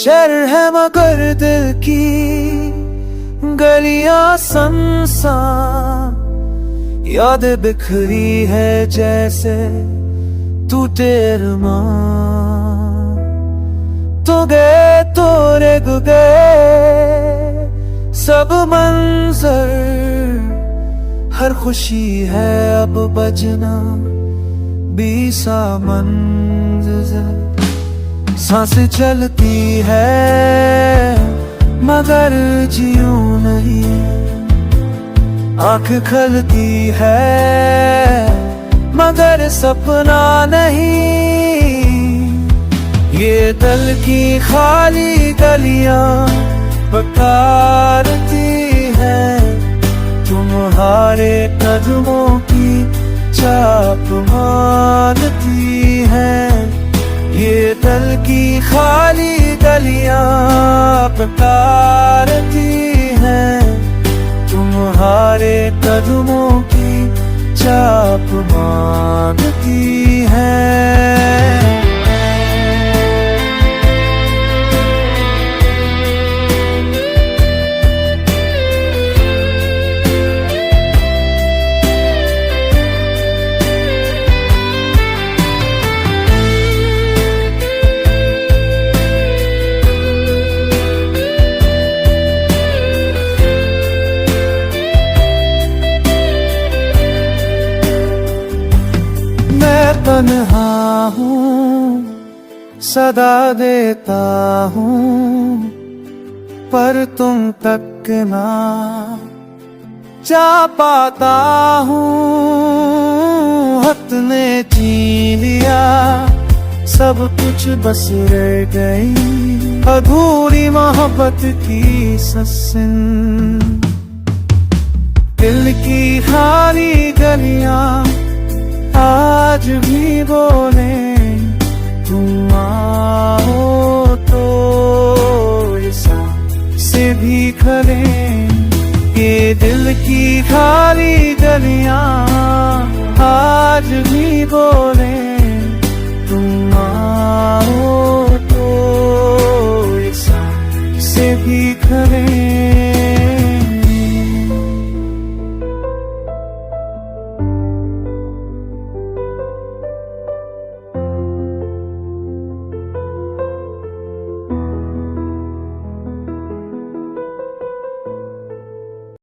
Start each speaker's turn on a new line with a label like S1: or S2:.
S1: शहर है मगर दिल की गलियां सुनसान, यादें बिखरी है जैसे टूटे अरमान। तो गए तो रेग गए सब मंजर, हर खुशी है अब बजना बीसा मंजर। सांस चलती है मगर जीऊं नहीं, आंख खलती है मगर सपना नहीं। ये दिल की खाली गलियां पुकारती है, तुम्हारे कदमों की चाप मानती है। ये दिल की खाली गलियां पुकारती हैं, तुम्हारे कदमों की चाप मानती हैं। तन्हा हूँ सदा देता हूँ, पर तुम तक ना जा पाता हूँ। वक्त ने छीन लिया सब कुछ, बस रह गई अधूरी मोहब्बत की ससिन। दिल की खाली गलियां आज भी बोले, तुम आओ तो ऐसा से भी खले। ये दिल की खाली गलियां आज भी बोले, तुम आओ तो ऐसा से भी खले।